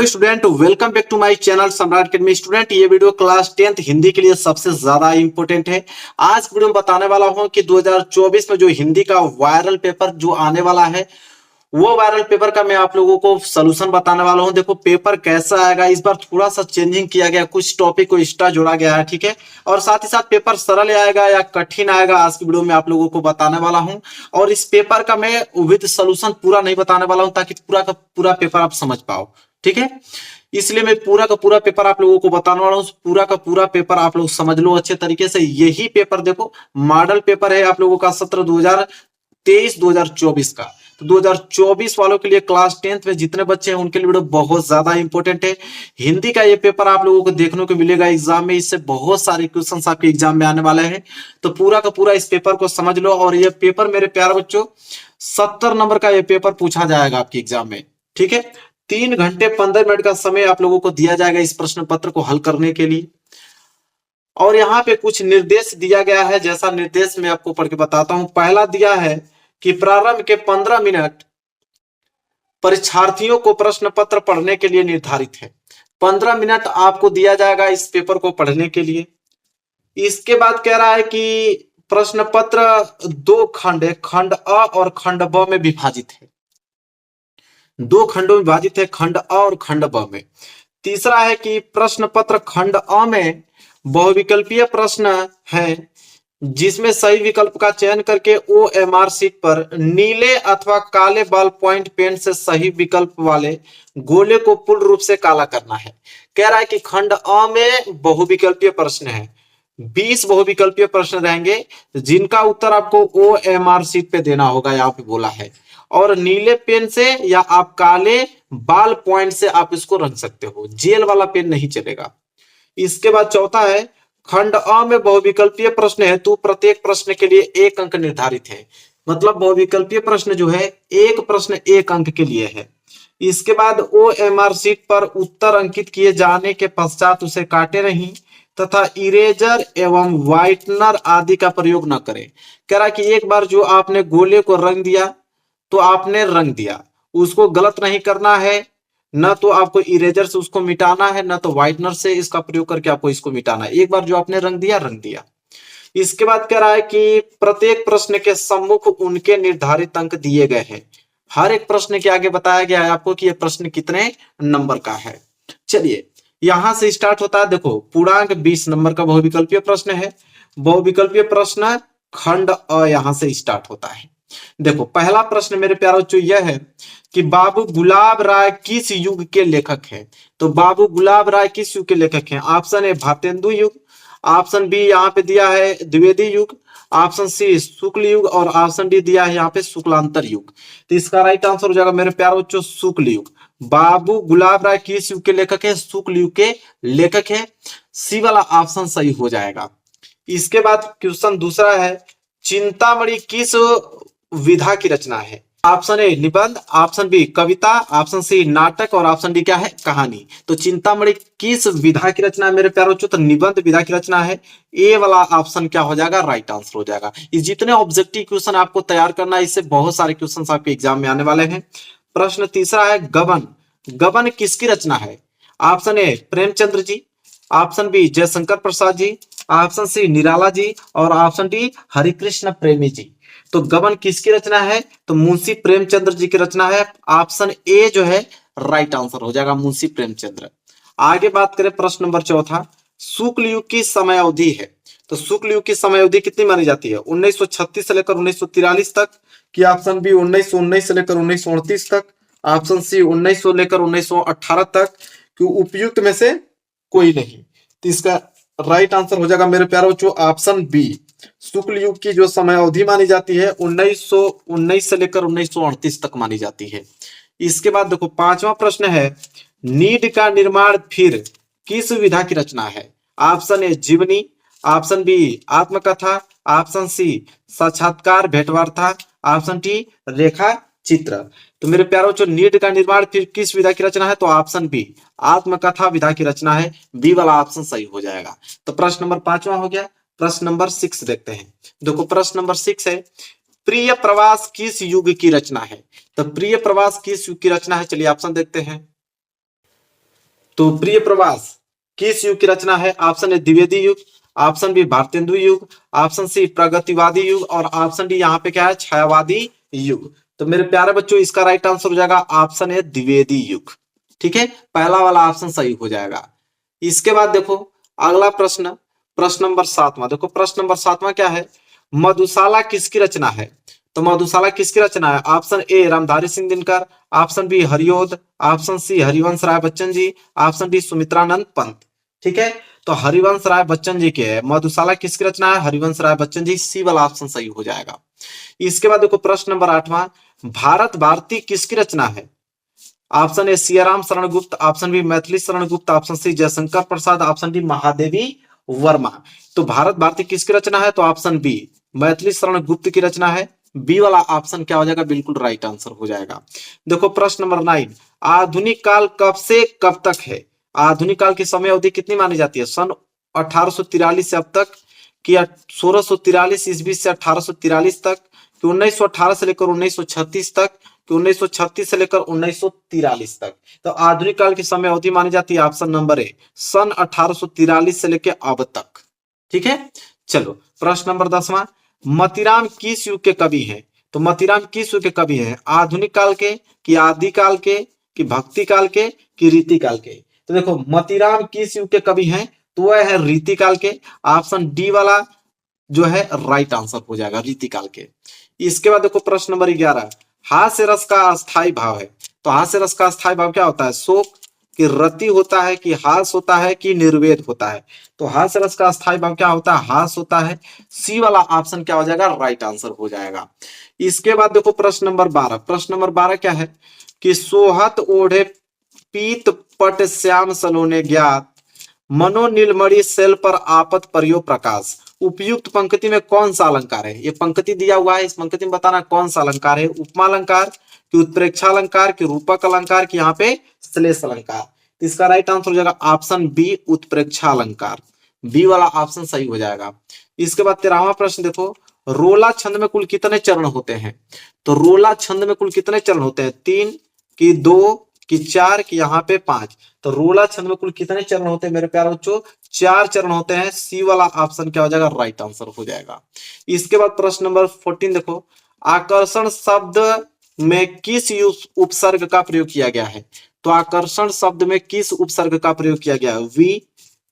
Hello student, welcome back to my channel Samrat academy. Student, ये video class 10th Hindi के लिए सबसे ज्यादा इंपॉर्टेंट है। आज वीडियो में बताने वाला हूं कि 2024 में जो हिंदी का वायरल पेपर जो आने वाला है, वो वायरल पेपर का मैं आप लोगों को सलूशन बताने वाला हूं। देखो पेपर कैसा आएगा, इस बार थोड़ा सा चेंजिंग किया गया, कुछ टॉपिक को एक्स्ट्रा जोड़ा गया है, ठीक है। और साथ ही साथ पेपर सरल आएगा या कठिन आएगा, आज की वीडियो में आप लोगों को बताने वाला हूं। और इस पेपर का मैं विद सलूशन पूरा नहीं बताने वाला हूं, ताकि पूरा का पूरा पेपर आप समझ पाओ, ठीक है। इसलिए मैं पूरा का पूरा पेपर आप लोगों को बताने वाला हूं। पूरा का पूरा पेपर आप लोग समझ लो अच्छे तरीके से। यही पेपर देखो मॉडल पेपर है आप लोगों का सत्र 2023-2024 का। तो 2024 वालों के लिए क्लास 10th में जितने बच्चे हैं उनके लिए वीडियो बहुत ज्यादा इंपॉर्टेंट है। हिंदी का ये पेपर आप लोगों को देखने को मिलेगा एग्जाम में, इससे बहुत सारे क्वेश्चन आपके एग्जाम में आने वाले हैं। तो पूरा का पूरा इस पेपर को समझ लो। और ये पेपर मेरे प्यारे बच्चों 70 नंबर का ये पेपर पूछा जाएगा आपके एग्जाम में, ठीक है। 3 घंटे 15 मिनट का समय आप लोगों को दिया जाएगा इस प्रश्न पत्र को हल करने के लिए। और यहाँ पे कुछ निर्देश दिया गया है, जैसा निर्देश मैं आपको पढ़ के बताता हूं। पहला दिया है कि प्रारंभ के 15 मिनट परीक्षार्थियों को प्रश्न पत्र पढ़ने के लिए निर्धारित है। 15 मिनट आपको दिया जाएगा इस पेपर को पढ़ने के लिए। इसके बाद कह रहा है कि प्रश्न पत्र 2 खंड है, खंड अ और खंड ब में विभाजित है। 2 खंडों में विभाजित है, खंड अ और खंड ब में। तीसरा है कि प्रश्न पत्र खंड अ में बहुविकल्पीय प्रश्न है, जिसमें सही विकल्प का चयन करके OMR शीट पर नीले अथवा काले बॉल पॉइंट पेन से सही विकल्प वाले गोले को पूर्ण रूप से काला करना है। कह रहा है कि खंड अ में बहुविकल्पीय प्रश्न है, 20 बहुविकल्पीय प्रश्न रहेंगे, जिनका उत्तर आपको OMR शीट पे देना होगा, यहाँ पे बोला है। और नीले पेन से या आप काले बॉल पॉइंट से आप इसको रंग सकते हो, जेल वाला पेन नहीं चलेगा। इसके बाद चौथा है, खंड अ में बहुविकल्पीय प्रश्न है तो प्रत्येक प्रश्न के लिए 1 अंक निर्धारित है। मतलब बहुविकल्पीय प्रश्न जो है एक प्रश्न 1 अंक के लिए है। इसके बाद OMR शीट पर उत्तर अंकित किए जाने के पश्चात उसे काटे नहीं तथा इरेजर एवं व्हाइटनर आदि का प्रयोग न करें। कह रहा कि एक बार जो आपने गोले को रंग दिया तो आपने रंग दिया, उसको गलत नहीं करना है। न तो आपको इरेजर से उसको मिटाना है, न तो व्हाइटनर से इसका प्रयोग करके आपको इसको मिटाना है। एक बार जो आपने रंग दिया रंग दिया। इसके बाद कह रहा है कि प्रत्येक प्रश्न के सम्मुख उनके निर्धारित अंक दिए गए हैं। हर एक प्रश्न के आगे बताया गया है आपको कि यह प्रश्न कितने नंबर का है। चलिए यहां से स्टार्ट होता है। देखो पूर्णांक 20 नंबर का बहुविकल्पीय प्रश्न है। बहुविकल्पीय प्रश्न खंड अ यहां से स्टार्ट होता है। देखो पहला प्रश्न मेरे प्यारे बच्चों यह है कि बाबू गुलाब राय किस युग के लेखक हैं। तो बाबू गुलाब राय किस युग के लेखक हैं? ऑप्शन ए भारतेंदु युग, ऑप्शन बी यहाँ पे दिया है द्विवेदी युग, ऑप्शन सी शुक्ल युग और ऑप्शन डी दिया है यहाँ पे शुक्लांतर युग। तो इसका राइट आंसर हो जाएगा मेरे प्यारे बच्चों शुक्ल युग। बाबू गुलाब राय किस युग के लेखक है? शुक्ल युग के लेखक है। सी वाला ऑप्शन सही हो जाएगा। इसके बाद क्वेश्चन दूसरा है, चिंतामणि किस विधा की रचना है? ऑप्शन ए निबंध, ऑप्शन बी कविता, ऑप्शन सी नाटक और ऑप्शन डी क्या है? कहानी। तो चिंतामणि किस विधा की रचना है मेरे प्यारे बच्चों? तो निबंध विधा की रचना है। ए वाला ऑप्शन क्या हो जाएगा? राइट आंसर हो जाएगा। इस जितने ऑब्जेक्टिव क्वेश्चन आपको तैयार करना है, इससे बहुत सारे क्वेश्चन आपके एग्जाम में आने वाले हैं। प्रश्न तीसरा है, गबन। गबन किसकी रचना है? Option A Premchandra ji, option B Jaishankar Prasad ji, option C Nirala ji और ऑप्शन डी हरिकृष्ण प्रेमी जी। तो गबन किसकी रचना है? तो मुंशी प्रेमचंद्र जी की रचना है। ऑप्शन ए जो है राइट आंसर हो जाएगा, मुंशी प्रेमचंद्र। आगे बात करें प्रश्न नंबर चौथा, शुक्ल युग की समय अवधि है। तो शुक्ल युग की समय अवधि कितनी मानी जाती है? 1936 से लेकर 1943 तक की, ऑप्शन बी 1919 से लेकर 1938 तक, ऑप्शन सी 1900 लेकर 1918 तक, कि उपयुक्त में से कोई नहीं। तो इसका राइट आंसर हो जाएगा मेरे प्यारे बच्चों ऑप्शन बी। शुक्ल युग की जो समय अवधि मानी जाती है 1919 से लेकर 1938 तक मानी जाती है। इसके बाद देखो पांचवा प्रश्न है, नीड का निर्माण फिर किस विधा की रचना है? ऑप्शन ए जीवनी, ऑप्शन बी आत्मकथा, ऑप्शन सी साक्षात्कार भेंटवार्ता, ऑप्शन डी रेखा चित्र। तो मेरे प्यारे बच्चों नीड का निर्माण फिर किस विधा की रचना है? तो ऑप्शन बी आत्मकथा विधा की रचना है। बी वाला ऑप्शन सही हो जाएगा। तो प्रश्न नंबर 5वां हो गया। प्रश्न नंबर 6 देखते हैं। देखो प्रश्न नंबर 6 है, प्रिय प्रवास किस युग की रचना है? तो प्रिय प्रवास किस युग की रचना है? चलिए ऑप्शन देखते हैं। तो प्रिय प्रवास किस युग की रचना है? ऑप्शन ए द्विवेदी युग, ऑप्शन बी भारतेंदु युग, ऑप्शन सी प्रगतिवादी युग और ऑप्शन डी यहाँ पे क्या है छायावादी युग। तो मेरे प्यारे बच्चों इसका राइट आंसर हो जाएगा ऑप्शन ए द्विवेदी युग। ठीक है, पहला वाला ऑप्शन सही हो जाएगा। इसके बाद देखो अगला प्रश्न, प्रश्न नंबर 7वां। देखो प्रश्न नंबर 7वां क्या है? मधुशाला किसकी रचना है? तो मधुशाला किसकी रचना है? Option A Ramdhari Singh Dinkar, option B Hariaudh, option C Harivansh Rai Bachchan ji, option D Sumitranand Pant. ठीक है, तो हरिवंश राय बच्चन जी के है। मधुशाला किसकी रचना है? हरिवंश राय बच्चन जी। सी वाला ऑप्शन सही हो जाएगा। इसके बाद देखो प्रश्न नंबर 8वां, भारत भारती किसकी रचना है? ऑप्शन ए Siyaram Sharan Gupt, option B Maithili Sharan Gupt, option C Jaishankar Prasad, option D Mahadevi Verma. तो भारत भारती किसकी रचना है? तो ऑप्शन बी मैथिली शरण गुप्त की रचना है। बी वाला ऑप्शन क्या हो जाएगा? बिल्कुल राइट आंसर हो जाएगा। देखो प्रश्न नंबर 9, आधुनिक काल कब से कब तक है? आधुनिक काल की समय अवधि कितनी मानी जाती है? सन 1843 से अब तक, कि 1643 ईस्वी से 1843 तक, कि 1918 से लेकर 1936 तक, कि 1936 से लेकर 1943 तक। तो आधुनिक काल की समय अवधि मानी जाती है ऑप्शन नंबर ए सन 1843 से लेकर अब तक। ठीक है, चलो प्रश्न नंबर 10वां, मतीराम किस युग के कवि हैं? तो मतीराम किस युग के कवि हैं? आधुनिक काल के, कि आदि काल के, कि भक्ति काल के, कि रीति काल के? तो देखो मतीराम किस युग के कवि हैं? तो वह है रीति काल के। ऑप्शन डी वाला जो है राइट आंसर हो जाएगा, रीति काल के। इसके बाद देखो प्रश्न नंबर 11, हास्य रस का अस्थाई भाव है। तो हास्य रस का अस्थाई भाव क्या होता है? शोक, कि रति होता है, कि हास होता है, कि निर्वेद होता है? तो हास्य रस का अस्थाई भाव क्या होता है? हास होता है। सी वाला ऑप्शन क्या हो जाएगा? राइट आंसर हो जाएगा। इसके बाद देखो प्रश्न नंबर 12, प्रश्न नंबर 12 क्या है? कि सोहत ओढ़े पीत पट श्याम सलोने ज्ञात, मनो नीलमणि सेल पर आपत परियो प्रकाश। उपयुक्त पंक्ति में कौन सा अलंकार है? ये पंक्ति दिया हुआ है, इस पंक्ति में बताना कौन सा अलंकार है। उपमा अलंकार, कि उत्प्रेक्षा अलंकार, कि रूपक अलंकार, कि यहाँ पे श्लेष अलंकार? तो इसका राइट आंसर हो जाएगा ऑप्शन बी उत्प्रेक्षा अलंकार। बी वाला ऑप्शन सही हो जाएगा। इसके बाद 13वां प्रश्न देखो, रोला छंद में कुल कितने चरण होते हैं? तो रोला छंद में कुल कितने चरण होते हैं? 3, कि 2, कि 4, कि यहाँ पे 5? तो रोला छंद में कुल कितने चरण होते हैं मेरे प्यारे बच्चों? 4 चरण होते हैं। सी वाला ऑप्शन क्या हो जाएगा? राइट आंसर हो जाएगा। इसके बाद प्रश्न नंबर 14 देखो, आकर्षण शब्द में किस उपसर्ग का प्रयोग किया गया है? तो आकर्षण शब्द में किस उपसर्ग का प्रयोग किया गया है? वी,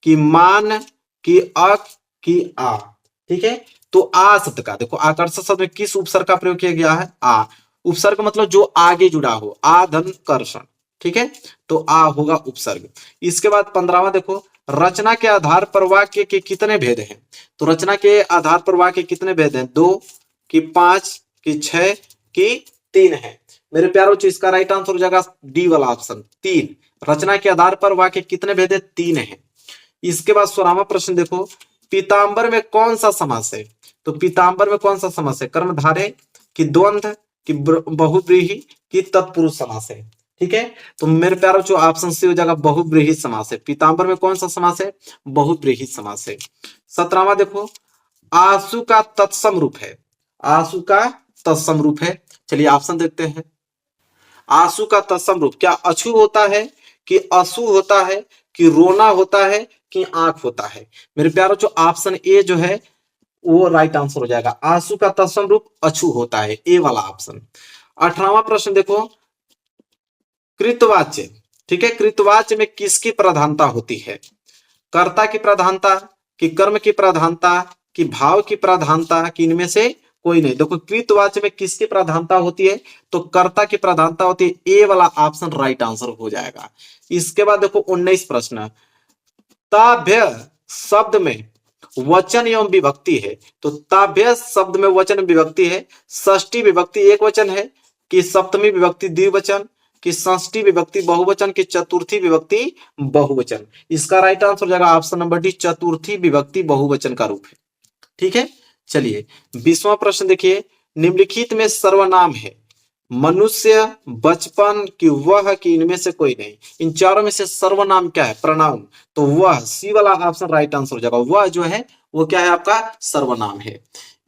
कि मान, कि अक, कि आ? ठीक है, तो आ शब्द का देखो, आकर्षण शब्द में किस उपसर्ग का प्रयोग किया गया है? आ। उपसर्ग मतलब जो आगे जुड़ा हो, आ धन कर्षण। ठीक है, तो आ होगा उपसर्ग। इसके बाद 15वां देखो, रचना के आधार पर वाक्य के कितने भेद हैं? तो रचना के आधार पर वाक्य कितने भेद हैं? 2, कि 5, कि 6, कि 3 है? मेरे प्यारों बच्चों इसका राइट आंसर हो जाएगा डी वाला ऑप्शन 3। रचना के आधार पर वाक्य कितने भेद है? 3 है। इसके बाद 16वां प्रश्न देखो, पीतांबर में कौन सा समास है? तो पीतांबर में कौन सा समास है? कर्मधारय, कि द्वंद्व, कि बहुव्रीहि, कि तत्पुरुष समास है? ठीक है, तो मेरे प्यारे बच्चों ऑप्शन सी हो जाएगा बहुव्रीहि समास है। पीतांबर में कौन सा समास है? बहुव्रीहि समास है। 17वां देखो, आंसू का तत्सम रूप है। आंसू का तत्सम रूप है, चलिए ऑप्शन देखते हैं। आंसू का तत्सम रूप क्या अछू होता है, कि असू होता है, कि रोना होता है, कि आंख होता है? मेरे प्यारों जो ऑप्शन ए जो है वो राइट आंसर हो जाएगा। आंसू का तत्सम रूप अछू होता है, ए वाला ऑप्शन। 18वां प्रश्न देखो, कृतवाच्य। ठीक है, कृतवाच्य में किसकी प्रधानता होती है? कर्ता की प्रधानता, कि कर्म की प्रधानता, कि भाव की प्रधानता, कि इनमें से कोई नहीं? देखो कृतवाच्य में किसकी प्रधानता होती है? तो कर्ता की प्रधानता होती है। ए वाला ऑप्शन राइट आंसर हो जाएगा। इसके बाद देखो 19 प्रश्न, ताभ्य शब्द में वचन एवं विभक्ति है। तो ताभ्य शब्द में वचन विभक्ति है। षष्ठी विभक्ति एक वचन है, कि सप्तमी विभक्ति द्विवचन, कि षष्ठी विभक्ति बहुवचन, की चतुर्थी विभक्ति बहुवचन? इसका राइट आंसर हो जाएगा ऑप्शन नंबर डी, चतुर्थी विभक्ति बहुवचन का रूप है। ठीक है, चलिए 20वां प्रश्न देखिए, निम्नलिखित में सर्वनाम है मनुष्य, बचपन, कि वह, कि इनमें से कोई नहीं? इन चारों में से सर्वनाम क्या है? प्रनाउन। तो वह, सी वाला ऑप्शन राइट आंसर हो जाएगा। वह जो है वो क्या है? आपका सर्वनाम है।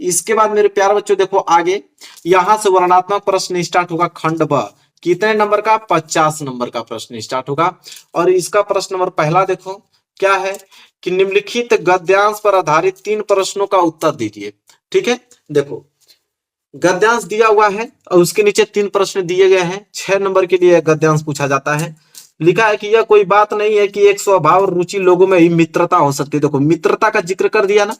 इसके बाद मेरे प्यारे बच्चों देखो आगे, यहां से वर्णनात्मक प्रश्न स्टार्ट होगा खंड ब, कितने नंबर का? 50 नंबर का प्रश्न स्टार्ट होगा। और इसका प्रश्न नंबर पहला देखो क्या है कि निम्नलिखित गद्यांश पर आधारित 3 प्रश्नों का उत्तर दीजिए। ठीक है, देखो गद्यांश दिया हुआ है और उसके नीचे 3 प्रश्न दिए गए हैं। 6 नंबर के लिए गद्यांश पूछा जाता है। लिखा है कि यह कोई बात नहीं है कि एक स्वभाव और रुचि लोगों में ही मित्रता हो सकती है। देखो मित्रता का जिक्र कर दिया ना,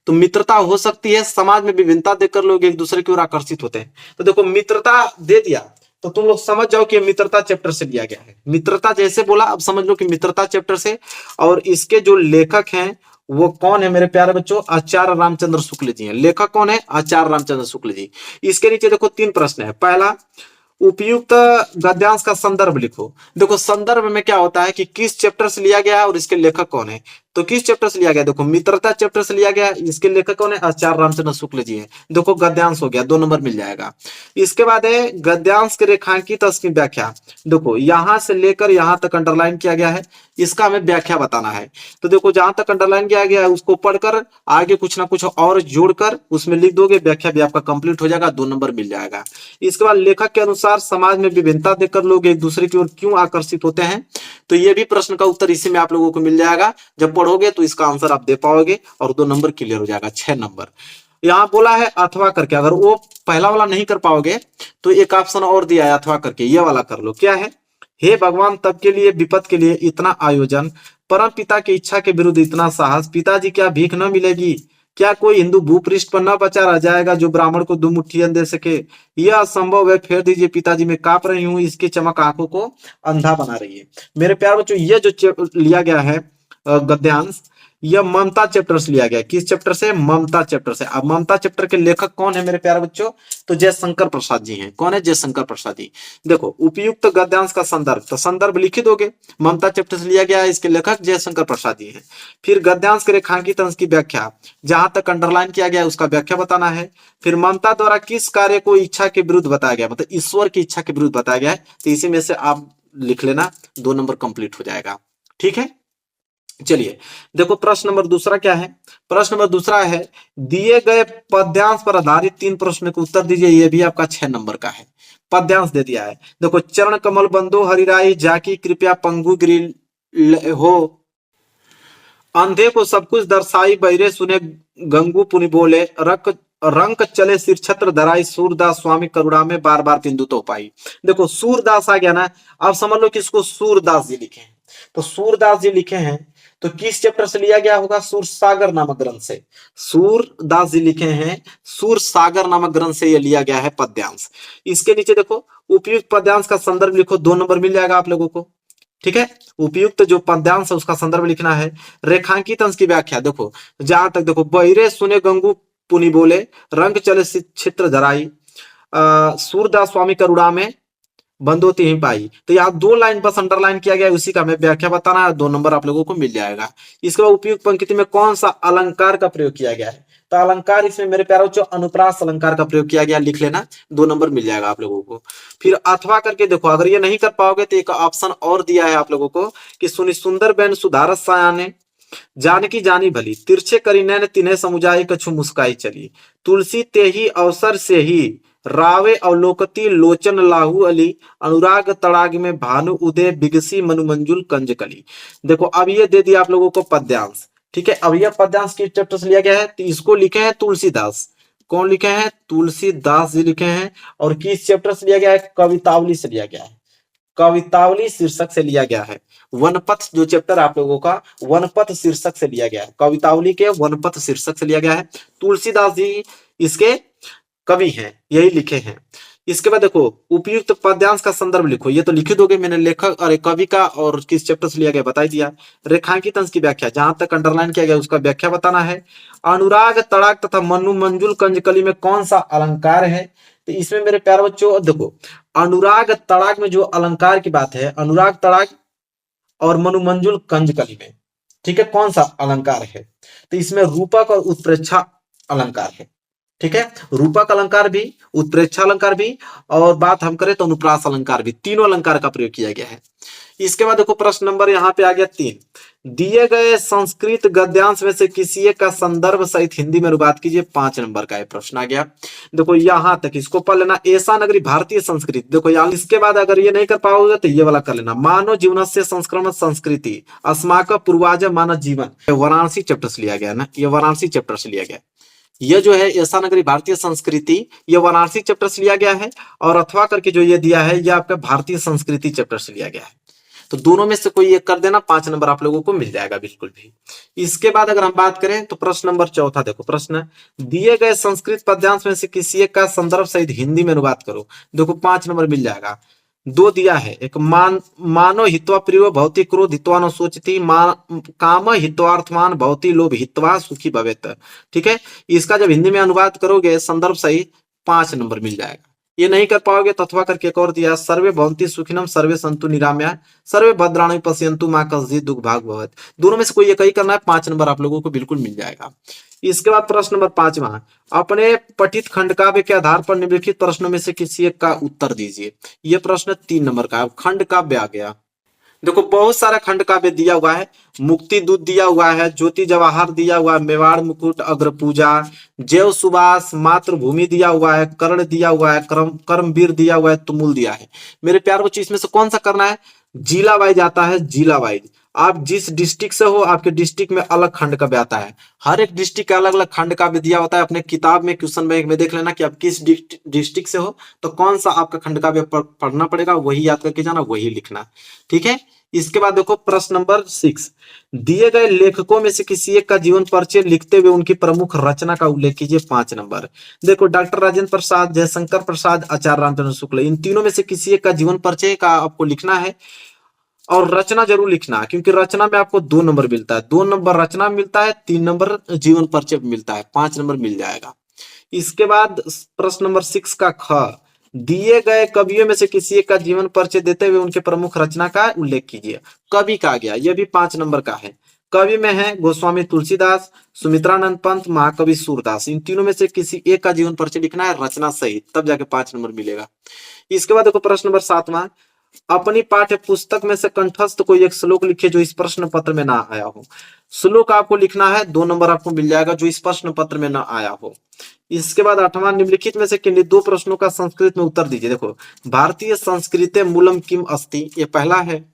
तो मित्रता हो सकती है, समाज में विभिन्नता देखकर लोग एक दूसरे की ओर आकर्षित होते हैं। तो देखो मित्रता दे दिया तो तुम लोग समझ जाओ कि मित्रता चैप्टर से लिया गया है। मित्रता जैसे बोला, अब समझ लो कि मित्रता चैप्टर से। और इसके जो लेखक हैं वो कौन है मेरे प्यारे बच्चों? आचार्य रामचंद्र शुक्ल जी हैं। लेखक कौन है? आचार्य रामचंद्र शुक्ल जी। इसके नीचे देखो 3 प्रश्न है। पहला, उपयुक्त गद्यांश का संदर्भ लिखो। देखो संदर्भ में क्या होता है कि किस चैप्टर से लिया गया है और इसके लेखक कौन है। तो किस चैप्टर से लिया गया? देखो मित्रता चैप्टर से लिया गया है। इसके लेखक कौन है? आचार्य रामचंद्र शुक्ल जी हैं। देखो गद्यांश हो गया, 2 नंबर मिल जाएगा। इसके बाद है गद्यांश के रेखांकित की व्याख्या। देखो यहां से लेकर यहां तक अंडरलाइन किया गया है, इसका हमें व्याख्या बताना है। तो देखो जहां तक अंडरलाइन किया गया है उसको पढ़कर आगे कुछ ना कुछ और जोड़कर उसमें लिख दोगे, व्याख्या भी आपका कंप्लीट हो जाएगा, 2 नंबर मिल जाएगा। इसके बाद लेखक के अनुसार समाज में विभिन्नता देखकर लोग एक दूसरे की ओर क्यों आकर्षित होते हैं। तो ये भी प्रश्न का उत्तर इसी में आप लोगों को मिल जाएगा। जब पढ़ोगे तो इसका आंसर आप दे पाओगे और 2 नंबर क्लियर हो जाएगा। 6 नंबर यहाँ बोला है अथवा करके, अगर वो पहला वाला नहीं कर पाओगे तो एक ऑप्शन और दिया है अथवा करके, ये वाला कर लो। क्या है? हे भगवान, तब के लिए विपत के लिए इतना आयोजन, परम पिता की इच्छा के विरुद्ध इतना साहस, पिताजी क्या भीख न मिलेगी? क्या कोई हिंदू भूपृष्ठ पर न बचा रह जाएगा जो ब्राह्मण को 2 मुट्ठी अन्न दे सके? यह असंभव है, फेर दीजिए पिताजी, मैं कांप रही हूँ, इसकी चमक आंखों को अंधा बना रही है। मेरे प्यार बच्चों ये जो लिया गया है गद्यांश, यह ममता चैप्टर से लिया गया है। किस चैप्टर से? ममता चैप्टर से। अब ममता चैप्टर के लेखक कौन है मेरे प्यारे बच्चों? तो जयशंकर प्रसाद जी हैं। कौन है? जयशंकर प्रसाद जी। देखो उपयुक्त गद्यांश का संदर्भ, तो संदर्भ लिख ही दोगे, ममता चैप्टर से लिया गया है, इसके लेखक जयशंकर प्रसाद जी हैं। फिर गद्यांश के रेखांकित अंश की व्याख्या, जहां तक अंडरलाइन किया गया है उसका व्याख्या बताना है। फिर ममता द्वारा किस कार्य को इच्छा के विरुद्ध बताया गया, मतलब ईश्वर की इच्छा के विरुद्ध बताया गया है, तो इसी में से आप लिख लेना, 2 नंबर कंप्लीट हो जाएगा। ठीक है, चलिए देखो प्रश्न नंबर दूसरा क्या है। प्रश्न नंबर दूसरा है दिए गए पद्यांश पर आधारित 3 प्रश्न के उत्तर दीजिए। यह भी आपका 6 नंबर का है। पद्यांश दे दिया है, देखो चरण कमल बंदो हरिराई, जाकी कृपया पंगु गिरी हो, अंधे को सब कुछ दर्शाई, बहिरे सुने गंगू पुनि बोले, रंक चले सिर छत्र धराई, सूरदास स्वामी करुणा में बार बार बिंदु तो पाई। देखो सूरदास आ गया ना, आप समझ लो कि इसको सूरदास जी लिखे हैं। तो सूरदास जी लिखे हैं तो किस चैप्टर से लिया गया होगा? सूर सागर नामक ग्रंथ से। सूरदास जी लिखे हैं, सूर सागर नामक ग्रंथ से यह लिया गया है पद्यांश। इसके नीचे देखो उपयुक्त पद्यांश का संदर्भ लिखो, 2 नंबर मिल जाएगा आप लोगों को। ठीक है, उपयुक्त जो पद्यांश है उसका संदर्भ लिखना है। रेखांकित अंश की व्याख्या देखो, जहां तक देखो बहिरे सुने गंगू पुनि बोले, रंग चले चित्र धराई, सूरदास स्वामी करुणा में बंदोती ही पाई। तो यहाँ 2 लाइन बस अंडरलाइन किया गया है, उसी का हमें व्याख्या बताना है, 2 नंबर आप लोगों को मिल जाएगा। इसके बाद उपयुक्त पंक्ति में कौन सा अलंकार का प्रयोग किया गया है? तो अलंकार इसमें मेरे प्यारों जो अनुप्रास अलंकार का प्रयोग किया गया, लिख लेना, 2 नंबर मिल जाएगा आप लोगों को। फिर अथवा करके देखो, अगर ये नहीं कर पाओगे तो एक ऑप्शन और दिया है आप लोगों को कि सुनी सुंदर बैन सुधारस सायाने, जानकी जानी भली, तिरछे करी नैन तिन्हे समुझाई, कछु मुस्काई चली, तुलसी ते ही अवसर से ही रावे अवलोकती, लोचन लाहू अली, अनुराग तड़ाग में भानु उदय, बिगसी मनुमंजुल कंजकली। देखो अब ये दे दिया आप लोगों को पद्यांश। ठीक है, अब यह पद्यांश किस चैप्टर से लिया गया है? तो इसको लिखे हैं तुलसीदास। कौन लिखे हैं? तुलसीदास जी लिखे हैं। और किस चैप्टर से लिया गया है? कवितावली से लिया गया है। कवितावली शीर्षक से लिया गया है। वनपथ जो चैप्टर आप लोगों का वनपथ शीर्षक से लिया गया है, कवितावली के वनपथ शीर्षक से लिया गया है। तुलसीदास जी इसके कवि हैं, यही लिखे हैं। इसके बाद देखो उपयुक्त पद्यांश का संदर्भ लिखो, ये तो लिख ही दोगे, मैंने लेखक और कवि का और किस चैप्टर से लिया गया बता दिया। रेखांकित अंश की व्याख्या, जहां तक अंडरलाइन किया गया उसका व्याख्या बताना है। अनुराग तड़ाग तथा मनु मंजुल कंजकली में कौन सा अलंकार है? तो इसमें मेरे प्यारे बच्चों देखो अनुराग तड़ाग में जो अलंकार की बात है, अनुराग तड़ाग और मनुमंजुल कंजकली में, ठीक है, कौन सा अलंकार है? तो इसमें रूपक और उत्प्रेक्षा अलंकार है। ठीक है, रूपक अलंकार भी, उत्प्रेक्षा अलंकार भी, और बात हम करें तो अनुप्रास अलंकार भी, तीनों अलंकार का प्रयोग किया गया है। इसके बाद देखो प्रश्न नंबर यहाँ पे आ गया 3। दिए गए संस्कृत गद्यांश में से किसी एक का संदर्भ सहित हिंदी में अनुवाद कीजिए। 5 नंबर का ये प्रश्न आ गया। देखो यहां तक इसको पढ़ लेना। ऐसा नगरी भारतीय संस्कृति, देखो यहाँ इसके बाद अगर ये नहीं कर पाओगे तो ये वाला कर लेना। मानव जीवन से संस्करण संस्कृति अस्माक पूर्वाज मानव जीवन, वाराणसी चैप्टर से लिया गया ना, ये वाराणसी चैप्टर से लिया गया। ये जो है ऐसा नगरी भारतीय संस्कृति, ये वाराणसी चैप्टर से लिया गया है, और अथवा करके जो ये दिया है ये आपका भारतीय संस्कृति चैप्टर से लिया गया है। तो दोनों में से कोई एक कर देना, 5 नंबर आप लोगों को मिल जाएगा बिल्कुल भी। इसके बाद अगर हम बात करें तो प्रश्न नंबर 4 देखो, प्रश्न दिए गए संस्कृत पद्यांश में से किसी एक का संदर्भ सहित हिंदी में अनुवाद करो। देखो 5 नंबर मिल जाएगा। 2 दिया है, एक मानो हित्वा प्रियो भवती क्रोध हित्वा न सोचती, काम हित्वार्थमान भवती लोभ हित्वा सुखी भवेत। ठीक है, इसका जब हिंदी में अनुवाद करोगे संदर्भ सहित 5 नंबर मिल जाएगा। ये नहीं कर पाओगे तो अथवा करके एक और दिया, सर्वे भवन्ति सुखिनम सर्वे सन्तु निरामया सर्वे भद्राणि पश्यन्तु मा कश्चित् दुःख भाग् भवेत्। दोनों में से कोई एक ही करना है, 5 नंबर आप लोगों को बिल्कुल मिल जाएगा। इसके बाद प्रश्न नंबर 5वां, अपने पठित खंड काव्य के आधार पर निम्नलिखित प्रश्नों में से किसी एक का उत्तर दीजिए। यह प्रश्न 3 नंबर का। खंड काव्य आ गया, देखो बहुत सारा खंड काव्य दिया हुआ है। मुक्ति दूत दिया हुआ है, ज्योति जवाहर दिया हुआ है, मेवाड़ मुकुट, अग्र पूजा, जैव सुबास, मातृभूमि दिया हुआ है, कर्ण दिया हुआ है, कर्मवीर दिया हुआ है, तुमुल दिया है। मेरे प्यार बच्चों इसमें से कौन सा करना है? जिला वाइज आता है, जिला वाइज। आप जिस डिस्ट्रिक्ट से हो आपके डिस्ट्रिक्ट में अलग खंड काव्य आता है। हर एक डिस्ट्रिक्ट का अलग अलग खंड काव्य दिया होता है। अपने किताब में क्वेश्चन बैंक में देख लेना कि आप किस डिस्ट्रिक्ट से हो तो कौन सा आपका खंड काव्य पढ़ना पड़ेगा, वही याद करके जाना, वही लिखना। ठीक है, इसके बाद देखो प्रश्न नंबर 6, दिए गए लेखकों में से किसी एक का जीवन परिचय लिखते हुए उनकी प्रमुख रचना का उल्लेख कीजिए। 5 नंबर। देखो डॉक्टर राजेंद्र प्रसाद, जयशंकर प्रसाद, आचार्य रामचंद्र शुक्ल, इन तीनों में से किसी एक का जीवन परिचय का आपको लिखना है, और रचना जरूर लिखना, क्योंकि रचना में आपको 2 नंबर मिलता है। 2 नंबर रचना मिलता है, 3 नंबर जीवन परिचय मिलता है, 5 नंबर मिल जाएगा। इसके बाद प्रश्न नंबर 6 का ख, दिए गए कवियों में से किसी एक का जीवन परिचय देते हुए उनके प्रमुख रचना का उल्लेख कीजिए। कवि का गया, यह भी 5 नंबर का है। कवि में है गोस्वामी तुलसीदास, सुमित्रानंद पंत, महाकवि सूरदास। इन तीनों में से किसी एक का जीवन परिचय लिखना है रचना सहित, तब जाके 5 नंबर मिलेगा। इसके बाद देखो प्रश्न नंबर 7वां, अपनी पाठ्य पुस्तक में से कंठस्थ कोई एक श्लोक लिखिए जो इस प्रश्न पत्र में ना आया हो। श्लोक आपको लिखना है, 2 नंबर आपको मिल जाएगा जो इस प्रश्न पत्र में ना आया हो। इसके बाद 8वां, निम्नलिखित में से किन्हीं 2 प्रश्नों का संस्कृत में उत्तर दीजिए। देखो भारतीय संस्कृते मूलम किम अस्ति, ये पहला है।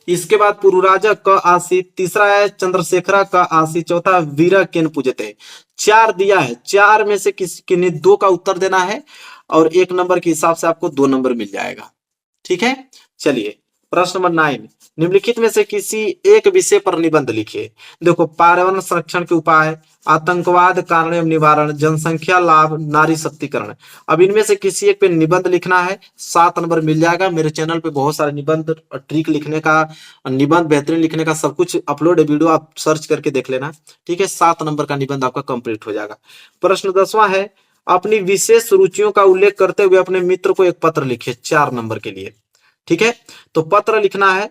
इसके बाद पुरुराजा क आसीत, तीसरा है चंद्रशेखरा क आसीत, चौथा वीर केन पूजते। 4 दिया है, 4 में से किन्हीं 2 का उत्तर देना है, और 1 नंबर के हिसाब से आपको 2 नंबर मिल जाएगा। ठीक है, चलिए प्रश्न नंबर 9, निम्नलिखित में से किसी एक विषय पर निबंध लिखिए। देखो पर्यावरण संरक्षण के उपाय, आतंकवाद कारण एवं निवारण, जनसंख्या लाभ, नारी शक्तिकरण। अब इनमें से किसी एक पे निबंध लिखना है, 7 नंबर मिल जाएगा। मेरे चैनल पे बहुत सारे निबंध, ट्रिक लिखने का, निबंध बेहतरीन लिखने का सब कुछ अपलोड है, वीडियो आप सर्च करके देख लेना। ठीक है, 7 नंबर का निबंध आपका कंप्लीट हो जाएगा। प्रश्न 10वां है, अपनी विशेष रुचियों का उल्लेख करते हुए अपने मित्र को एक पत्र लिखिए, 4 नंबर के लिए। ठीक है, तो पत्र लिखना है,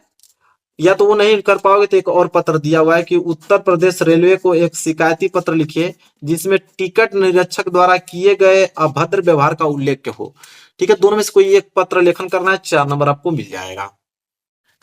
या तो वो नहीं कर पाओगे तो एक और पत्र दिया हुआ है कि उत्तर प्रदेश रेलवे को एक शिकायती पत्र लिखिए जिसमें टिकट निरीक्षक द्वारा किए गए अभद्र व्यवहार का उल्लेख हो। ठीक है, दोनों में से कोई एक पत्र लेखन करना है, 4 नंबर आपको मिल जाएगा।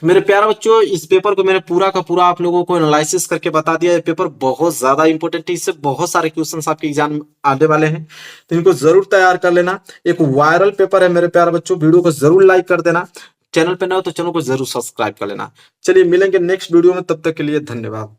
तो मेरे प्यारे बच्चों, इस पेपर को मैंने पूरा का पूरा आप लोगों को एनालिसिस करके बता दिया। ये पेपर बहुत ज्यादा इंपॉर्टेंट है, इससे बहुत सारे क्वेश्चंस आपके एग्जाम में आने वाले हैं, तो इनको जरूर तैयार कर लेना। एक वायरल पेपर है मेरे प्यारे बच्चों, वीडियो को जरूर लाइक कर देना। चैनल पे नए हो तो चैनल को जरूर सब्सक्राइब कर लेना। चलिए मिलेंगे नेक्स्ट वीडियो में, तब तक के लिए धन्यवाद।